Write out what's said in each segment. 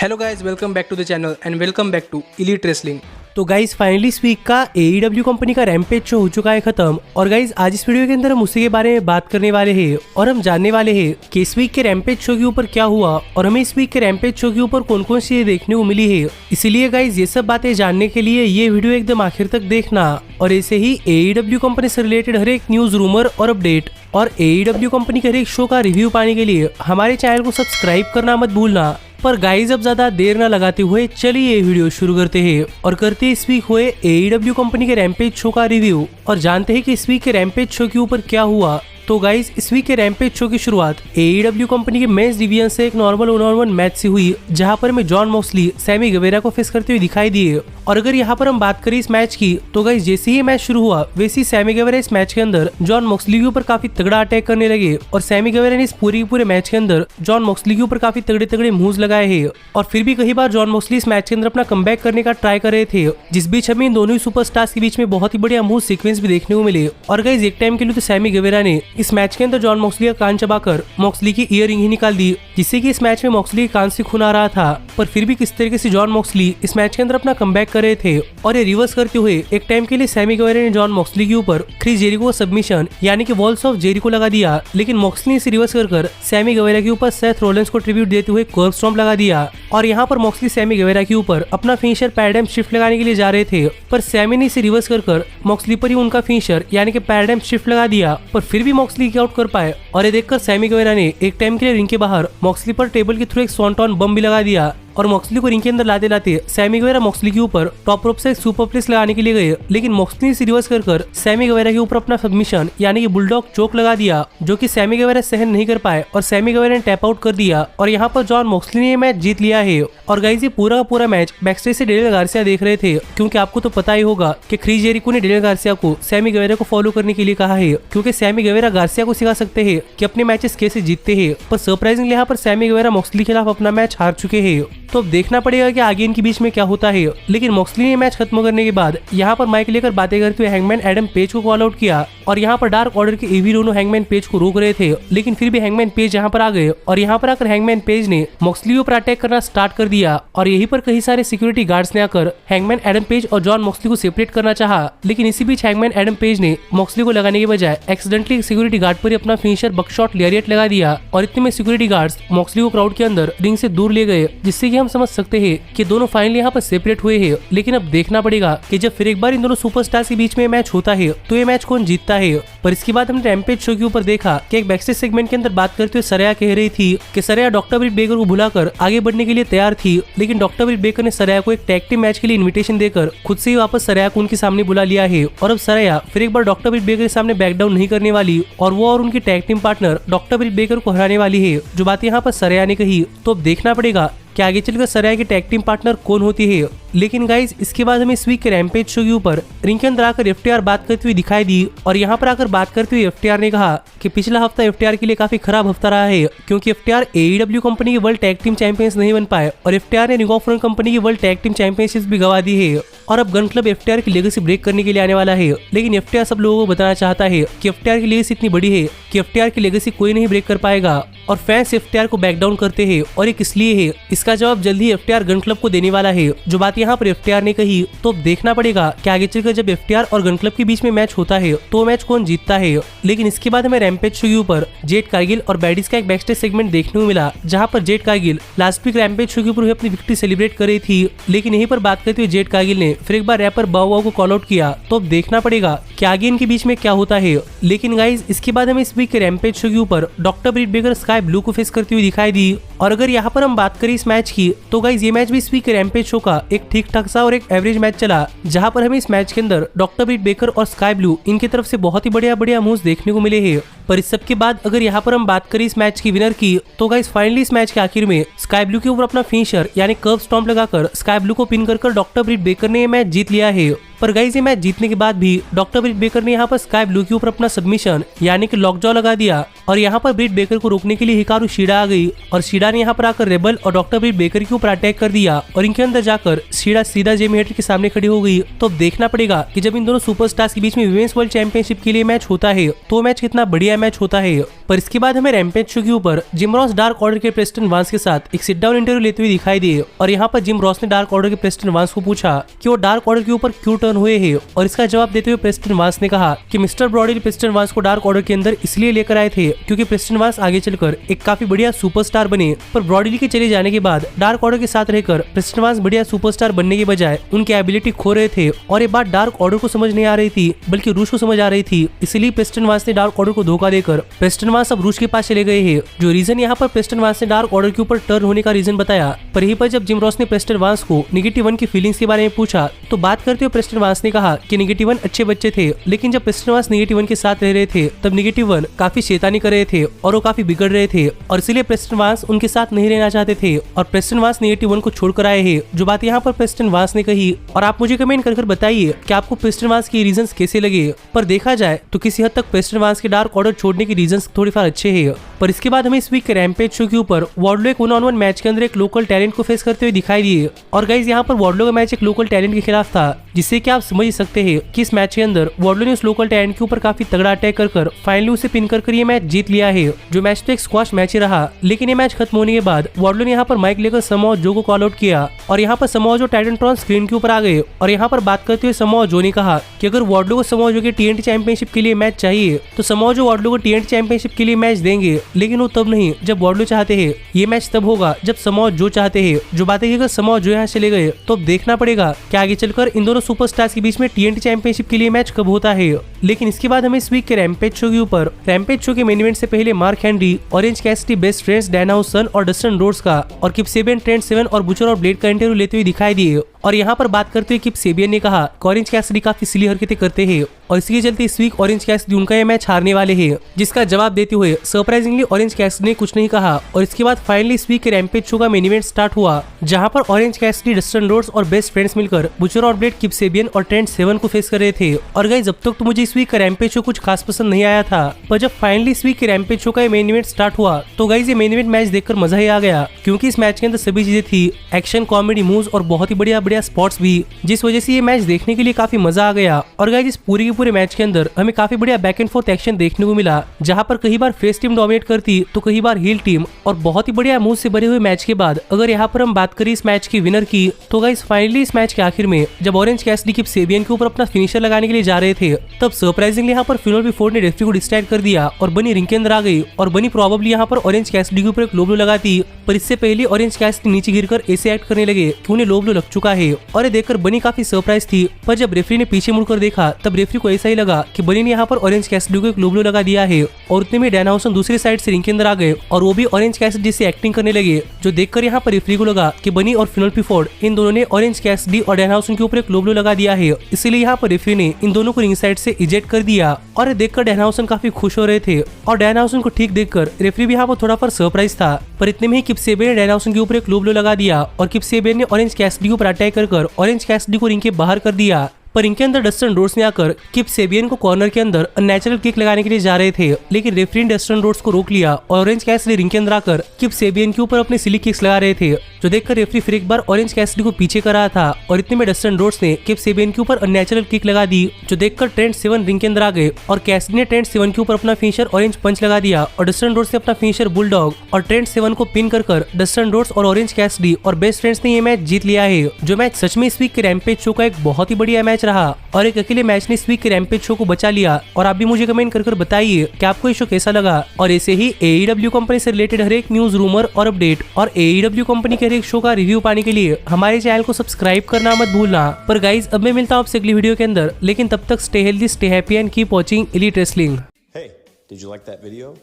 Hello guys, welcome back to the channel and welcome back to elite wrestling. तो guys finally इस week का AEW company का Rampage show हो चुका है खत्म। और गाइज आज इस वीडियो के अंदर हम उसी के बारे में बात करने वाले हैं और हम जानने वाले हैं कि इस वीक के रैम्पेज शो के ऊपर क्या हुआ और हमें इस वीक के रैम्पेज शो के ऊपर कौन कौन सी चीजें देखने को मिली है। इसीलिए गाइज ये सब बातें जानने के लिए ये वीडियो एकदम आखिर तक देखना और ऐसे ही AEW कंपनी से रिलेटेड हर एक न्यूज, रूमर और अपडेट और AEW कंपनी के हर एक शो का रिव्यू पाने के लिए हमारे चैनल को सब्सक्राइब करना मत भूलना। पर गाइज अब ज्यादा देर न लगाते हुए चलिए ये वीडियो शुरू करते हैं और करते हैं इस वीक हुए AEW कंपनी के रैम्पेज शो का रिव्यू और जानते हैं कि इस वीक के रैम्पेज शो के ऊपर क्या हुआ। तो गाइज इस वीक के रैम्पेज शो की शुरुआत AEW कंपनी के मेंस डिवीजन से एक नॉर्मल 1-on-1 मैच से हुई, जहां पर हमें जॉन मॉक्सली सैमी गवेरा को फेस करते हुए दिखाई दिए। और अगर यहाँ पर हम बात करें इस मैच की तो गाइज जैसे ही मैच शुरू हुआ वैसे ही सैमी गवेरा इस मैच के अंदर जॉन मॉक्सली के ऊपर काफी तगड़ा अटैक करने लगे और सैमी गवेरा ने इस पूरे मैच के अंदर जॉन मॉक्सली के ऊपर काफी तगड़े मूव्स लगाए हैं। और फिर भी कई बार जॉन मॉक्सली इस मैच के अंदर अपना कमबैक करने का ट्राई कर रहे थे, जिस बीच हमें इन दोनों ही सुपरस्टार्स के बीच में बहुत ही बढ़िया मूव सीक्वेंस भी देखने को मिले। और गाइज एक टाइम के लिए तो सैमी गवेरा ने इस मैच के अंदर जॉन मॉक्सली का कान चबाकर मॉक्सली की ईयर रिंग ही निकाल दी, जिससे कि इस मैच में मॉक्सली के कान से खून आ रहा था। पर फिर भी किस तरीके से जॉन मॉक्सली इस मैच के अंदर अपना कमबैक कर रहे थे और ये रिवर्स करते हुए एक टाइम के लिए सैमी गवेरा ने जॉन मॉक्सली के ऊपर क्रिस जेरिको सबमिशन यानी कि वॉल्स ऑफ जेरिको लगा दिया, लेकिन मॉक्सली ने इसे रिवर्स कर सैमी गवेरा के ऊपर सेथ रोलेंस को ट्रिब्यूट देते हुए कर्ब स्टॉम्प लगा दिया। और यहाँ पर मॉक्सली सैमी गवेरा के ऊपर अपना फिनिशर पैराडाइम शिफ्ट लगाने के लिए जा रहे थे, पर सैमी ने इसे रिवर्स कर मॉक्सली पर ही उनका फिनिशर यानी कि पैराडाइम शिफ्ट लगा दिया, पर फिर भी मॉक्सली आउट कर पाए। और ये देखकर सैमी गवेरा ने एक टाइम के लिए रिंग के बाहर मॉक्सली पर टेबल के थ्रू एक स्वॉन्टॉन बम भी लगा दिया और मॉक्सली को रिंग के अंदर लाते लाते सैमी गवेरा मॉक्सली के ऊपर टॉप रोप से एक सुपर प्लेस लगाने के लिए गए, लेकिन मॉक्सली से रिवर्स कर सैमी गवेरा के ऊपर अपना सबमिशन यानी कि बुलडॉग चोक लगा दिया, जो कि सैमी गवेरा सहन नहीं कर पाए और सैमी गवेरा ने टैप आउट कर दिया। और यहाँ पर जॉन मॉक्सली ने ये मैच जीत लिया है। और गाइस ये पूरा मैच बैकस्टेज से डेनियल गार्सिया देख रहे थे, क्योंकि आपको तो पता ही होगा कि क्रिस जेरिको ने डेनियल गार्सिया को सैमी गवेरा को फॉलो करने के लिए कहा है, क्योंकि सैमी गवेरा गार्सिया को सिखा सकते हैं कि अपने मैचेस कैसे जीतते हैं। पर सरप्राइजिंगली यहाँ पर सैमी गवेरा मॉक्सली के खिलाफ अपना मैच हार चुके हैं। तो अब देखना पड़ेगा कि आगे इनके बीच में क्या होता है। लेकिन मॉक्सली ने मैच खत्म करने के बाद यहाँ पर माइक लेकर बातें करते हुए हैंगमैन एडम पेज को कॉल आउट किया और यहाँ पर डार्क ऑर्डर के एवी दोनों हैंगमैन पेज को रोक रहे थे, लेकिन फिर भी हैंगमैन पेज यहाँ पर आ गए और यहाँ पर आकर हैंगमैन पेज ने मॉक्सली पर अटैक करना स्टार्ट कर दिया। और यहीं पर कई सारे सिक्योरिटी गार्ड्स ने आकर हैंगमैन एडम पेज और जॉन मॉक्सली को सेपरेट करना चाहा, लेकिन इसी बीच हैंगमैन एडम पेज ने मॉक्सली को लगाने के बजाय एक्सीडेंटली सिक्योरिटी गार्ड पर अपना फिनिशर बकशॉट लैरिएट लगा दिया और इतने में सिक्योरिटी गार्ड्स मॉक्सली को क्राउड के अंदर रिंग से दूर ले गए, जिससे कि हम समझ सकते हैं कि दोनों फाइनली यहाँ पर सेपरेट हुए हैं। लेकिन अब देखना पड़ेगा कि जब फिर एक बार इन दोनों सुपरस्टार्स के बीच में मैच होता है तो ये मैच कौन जीतता है। पर इसके बाद हमने रैम्पेज शो के ऊपर देखा कि एक बैकस्टेज सेगमेंट के अंदर बात करते हुए सरया कह रही थी कि सरया डॉक्टर ब्रिट बेकर को भुलाकर आगे बढ़ने के लिए तैयार थी, लेकिन डॉक्टर ब्रिट बेकर ने सरया को एक टैग टीम मैच के लिए इन्विटेशन देकर खुद से ही वापस सरया को उनके सामने बुला लिया है। और अब सरया फिर एक बार डॉक्टर ब्रिट बेकर के सामने बैकडाउन नहीं करने वाली और वो और उनकी tag team partner doctor Britt Baker को हराने वाली है, जो बात यहाँ पर सरया ने कही। तो अब देखना पड़ेगा कि आगे चलकर सरया की टैग टीम पार्टनर कौन होती है। लेकिन गाइज इसके बाद हमें इस वीक के रैम्पेज शो के ऊपर रिंग के अंदर आकर FTR बात करते हुए दिखाई दी और यहाँ पर आकर बात करते हुए FTR ने कहा कि पिछला हफ्ता FTR के लिए काफी खराब हफ्ता रहा है, क्योंकि FTR AEW कंपनी के वर्ल्ड टैग टीम चैंपियंस नहीं बन पाए और FTR ने रिंग ऑफ ऑनर कंपनी की वर्ल्ड टैग टीम चैंपियनशिप भी गवा दी है। और अब गन क्लब FTR की लेगेसी ब्रेक करने के लिए आने वाला है, लेकिन FTR सब लोगों को बताना चाहता है कि FTR की लेगेसी इतनी बड़ी है कि FTR की लेगेसी कोई नहीं ब्रेक कर पाएगा और फैंस FTR को बैकडाउन करते हैं। और ये किस लिए है, इसका जवाब जल्दी FTR गन क्लब को देने वाला है, जो बात यहाँ पर FTR ने कही। तो अब देखना पड़ेगा कि आगे चलकर जब FTR और गन क्लब के बीच में मैच होता है तो मैच कौन जीतता है। लेकिन इसके बाद हमें रैम्पेज शो के ऊपर जेड कारगिल और बैडीज का एक बैकस्टेज सेगमेंट देखने को मिला, जहाँ पर Jade Cargill last week Rampage show के ऊपर अपनी विक्ट्री सेलिब्रेट कर रही थी, लेकिन यहीं पर बात करते हुए जेड कारगिल ने फिर एक बार रैपर बाओ को कॉल आउट किया। तो अब देखना पड़ेगा कि आगे इनके बीच में क्या होता है। लेकिन गाइज इसके बाद हमें इस वीक के रैम्पेज शो के ऊपर doctor Britt baker sky blue को फेस करती हुई दिखाई दी। और अगर यहाँ पर हम बात करें इस मैच की तो गाइज ये मैच भी इस वीक के रैम्पेज शो का एक ठीक ठाक सा और एक एवरेज मैच चला, जहाँ पर हमें इस मैच के अंदर डॉक्टर ब्रिट बेकर और स्काई ब्लू इनकी तरफ से बहुत ही बढ़िया मूव्स देखने को मिले हैं। पर इस सब के बाद अगर यहाँ पर हम बात करें इस मैच की विनर की तो गाइज फाइनली इस मैच के आखिर में स्काई ब्लू के ऊपर अपना फिनिशर यानी कर्व स्टॉम्प लगाकर स्काई ब्लू को पिन कर डॉक्टर ब्रिट बेकर ने ये मैच जीत लिया है। पर गाइस ये मैच जीतने के बाद भी डॉक्टर ब्रिट बेकर ने यहाँ पर स्काई ब्लू के ऊपर अपना सबमिशन यानी कि लॉकजॉ लगा दिया और यहाँ पर ब्रिट बेकर को रोकने के लिए हिकारू शीडा आ गई और शीडा ने यहाँ पर आकर रेबल और डॉक्टर ब्रिट बेकर के ऊपर अटैक कर दिया और इनके अंदर जाकर शीरा सीधा जेमी हेटर के सामने खड़ी हो गई। तो अब देखना पड़ेगा कि जब इन दोनों सुपरस्टार्स के बीच में विमेंस वर्ल्ड चैंपियनशिप के लिए मैच होता है तो मैच कितना बढ़िया मैच होता है। पर इसके बाद हमें रैम्पेज शो के ऊपर जिम रॉस डार्क ऑर्डर के प्रेस्टन वांस के साथ एक सिट डाउन इंटरव्यू लेते हुए दिखाई दिए और यहाँ पर जिम रॉस ने डार्क ऑर्डर के प्रेस्टन वांस को पूछा कि वो डार्क ऑर्डर के ऊपर क्यों टर्न हुए हैं और इसका जवाब देते हुए प्रेस्टन वांस ने कहा कि मिस्टर ब्रॉडी प्रेस्टन वांस को डार्क ऑर्डर के अंदर इसलिए लेकर आए थे क्योंकि प्रेस्टन वांस आगे चलकर एक काफी बढ़िया सुपरस्टार बने, पर ब्रॉडी के चले जाने के बाद डार्क ऑर्डर के साथ रहकर प्रेस्टन वांस बढ़िया सुपरस्टार बनने के बजाय उनकी एबिलिटी खो रहे थे और ये बात डार्क ऑर्डर को समझ नहीं आ रही थी बल्कि रूस को समझ आ रही थी। इसलिए प्रेस्टन वांस ने डार्क ऑर्डर को धोखा देकर प्रेस्टन वांस अब रूस के पास चले गए हैं। जो रीजन यहाँ पर प्रेस्टन वांस ने डार्क ऑर्डर के ऊपर टर्न होने का रीजन बताया, पर यहीं पर जब जिम रॉस ने प्रेस्टन वांस को नेगेटिव वन की फीलिंग्स के बारे में पूछा तो बात करते हुए प्रेस्टन वांस ने कहा कि नेगेटिव वन अच्छे बच्चे थे, लेकिन जब प्रेस्टन वांस नेगेटिव वन के साथ रह रहे थे तब नेगेटिव वन काफी शैतानी कर रहे थे और वो काफी बिगड़ रहे थे और इसलिए प्रेस्टन वांस उनके साथ नहीं रहना चाहते थे और प्रेस्टन वांस नेगेटिव वन को छोड़कर आए हैं। जो बात यहाँ पर प्रेस्टन वांस ने कही और आप मुझे कमेंट कर बताइए कि आपको प्रेस्टन वांस के रीजंस कैसे लगे। पर देखा जाए तो किसी हद तक प्रेस्टन वांस के डार्क ऑर्डर छोड़ने के रीजंस थोड़ी फार अच्छे हैं। पर इसके बाद हमें इस वीक के रैम्पेज शो के ऊपर वार्डलो एक 1-on-1 मैच के अंदर एक लोकल टैलेंट को फेस करते हुए दिखाई दिए और गाइस यहाँ पर वार्डलो का मैच एक लोकल टैलेंट के खिलाफ था, जिससे कि आप समझ सकते हैं कि इस मैच के अंदर वार्डलो ने उस लोकल टैलेंट के ऊपर काफी तगड़ा अटैक कर फाइनली उसे पिन कर ये मैच जीत लिया है। जो मैच तो एक स्क्वाश मैच ही रहा, लेकिन ये मैच खत्म होने के बाद वार्डलो ने यहाँ पर माइक लेकर समोआ जो को कॉल आउट किया और यहाँ पर समोआ जो टाइटनट्रॉन स्क्रीन के ऊपर आ गए और यहाँ पर बात करते हुए समोआ जो ने कहा कि अगर वार्डलो को समोआ जो के TNT चैंपियनशिप के लिए मैच चाहिए तो समोआ जो वार्डलो को TNT चैंपियनशिप के लिए मैच देंगे, लेकिन वो तब नहीं जब वार्डलो चाहते हैं। ये मैच तब होगा जब समोआ जो चाहते हैं। जो बात है कि अगर समोआ जो यहाँ चले गए तो अब देखना पड़ेगा कि आगे चलकर इन दोनों सुपरस्टार्स के बीच में TNT चैंपियनशिप के लिए मैच कब होता है। लेकिन इसके बाद हमें इस वीक के रैम्पेज शो के ऊपर रैम्पेज शो के मेन इवेंट से पहले Mark Henry, Orange Cassidy, best friends, Danhausen और डस्टिन रोड्स का और किप सेबियन, ट्रेंट सेवन और बुचर और ब्लेड का इंटरव्यू लेते हुए दिखाई दिए और यहाँ पर बात करते हुए किप सेबियन ने कहा कि ऑरेंज कैसिडी काफी सिली हरकतें करते हैं और इसके चलते इस वीक ऑरेंज कैसिडी उनका यह मैच हारने वाले हैं, जिसका जवाब देते हुए सरप्राइजिंगली ऑरेंज कैसिडी ने कुछ नहीं कहा और इसके बाद फाइनली इस वीक के रैम्पेज शो का मेन इवेंट स्टार्ट हुआ, जहां पर ऑरेंज कैसिडी, डस्टिन रोड्स और बेस्ट फ्रेंड्स मिलकर बुचर और ब्लेड, किप सेबियन और ट्रेंट सेवन को फेस कर रहे थे। और गाइस जब तक तो मुझे इस वीक का रैम्पेज शो कुछ खास पसंद नहीं आया था, पर जब फाइनली इस वीक के रैम्पेज शो का मेन इवेंट स्टार्ट हुआ तो गाइस ये मेन इवेंट मैच देखकर मजा ही आ गया, क्योंकि इस मैच के अंदर सभी चीजें थी, एक्शन, कॉमेडी, मूव्स और बहुत ही बढ़िया बढ़िया स्पॉट्स भी, जिस वजह से ये मैच देखने के लिए काफी मजा आ गया। और गाइस इस पूरे के पूरे मैच के अंदर हमें काफी बढ़िया बैक एंड फोर्थ एक्शन देखने को मिला, जहां पर कई बार फेस टीम डोमिनेट करती तो कई बार हील टीम, और बहुत ही बढ़िया मूव से भरे हुए मैच के बाद अगर यहाँ पर हम बात करें इस मैच की विनर की तो गाइस फाइनली इस मैच के आखिर में जब ऑरेंज कैसिडी किप सेबियन के ऊपर अपना फिनिशर लगाने के लिए जा रहे थे तब सरप्राइजिंगली यहाँ पर फिनोल फोर्ड ने रेफरी को डिस्ट्रैक्ट कर दिया और बनी रिंग के अंदर आ गई और बनी प्रोबेबली यहाँ पर ऑरेंज कैसिडी के ऊपर एक लो ब्लो लगाती, पर इससे पहले ऑरेंज कैसिडी नीचे गिरकर ऐसे एक्ट करने लगे कि उन्हें लो ब्लो लग चुका है और ये देखकर बनी काफी सरप्राइज थी। पर जब रेफरी ने पीछे मुड़कर देखा तब रेफरी को ऐसा ही लगा कि बनी ने यहाँ पर ऑरेंज कैसिडी को एक लो ब्लो लगा दिया है और उतने में डैनहाउसन दूसरी साइड से रिंग के अंदर आ गए और वो भी ऑरेंज कैसिडी जैसे एक्टिंग करने लगे, जो देखकर यहाँ पर रेफरी को लगा कि बनी और फिनोल फोर्ड इन दोनों ने ऑरेंज कैसिडी और डैनहाउसन के ऊपर एक लो ब्लो लगा दिया है, इसलिए यहाँ पर रेफरी ने इन दोनों को रिंग साइड से इजेक्ट कर दिया और ये देखकर डैनहाउसन काफी खुश हो रहे थे और डैनहाउसन को ठीक देखकर रेफरी भी यहाँ पर थोड़ा पर सरप्राइज था। पर इतने में ही किप सेबियन ने डैनहाउसन के ऊपर एक लो ब्लो लगा दिया और किप सेबियन ने ऑरेंज कैसिडी के ऊपर अटैक कर ऑरेंज कैसिडी को रिंग के बाहर कर दिया। पर इनके अंदर डस्टिन रोड्स ने आकर किप सेबियन को कॉर्नर के अंदर अननेचुरल किक लगाने के लिए जा रहे थे, लेकिन रेफरी ने डस्टिन रोड्स को रोक लिया और ऑरेंज कैसिडी रिंग के अंदर आकर किप सेबियन के ऊपर अपने सिली किक्स लगा रहे थे, जो देखकर रेफरी फिर एक बार ऑरेंज कैसिडी को पीछे कर रहा था और इतने में डस्टिन रोड्स ने किप सेबियन के ऊपर अननेचुरल किक लगा दी, जो देखकर ट्रेंट सेवन रिंग के अंदर आ गए और कैसिडी ने ट्रेंट सेवन के ऊपर अपना फिनिशर ऑरेंज पंच लगा दिया और डस्टिन रोड्स ने अपना फिनिशर बुलडॉग और ट्रेंट सेवन को पिन कर डस्टिन रोड्स और ऑरेंज कैसिडी और बेस्ट फ्रेंड्स ने ये मैच जीत लिया है। जो मैच सच में इस वीक के रैम्पेज शो का एक बहुत ही बढ़िया मैच रहा और एक अकेले मैच ने इस वीक के रैम्पेज शो को बचा लिया। और आप भी मुझे कमेंट कर बताइए कि आपको ये शो कैसा लगा और ऐसे ही AEW कंपनी से रिलेटेड हर एक न्यूज, रूमर और अपडेट और AEW कंपनी के हर एक शो का रिव्यू पाने के लिए हमारे चैनल को सब्सक्राइब करना मत भूलना। पर गाइज अब मैं मिलता हूँ आपसे अगली वीडियो के अंदर, लेकिन तब तक stay healthy, stay happy and keep watching elite wrestling. Hey, did you like that video?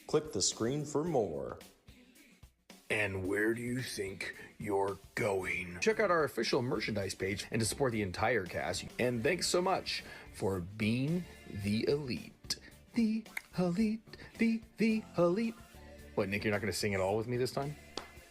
Click the screen for more. And where do you think you're going? Check out our official merchandise page and to support the entire cast. And thanks so much for being the elite. The elite, the elite. What, Nick, you're not going to sing it all with me this time?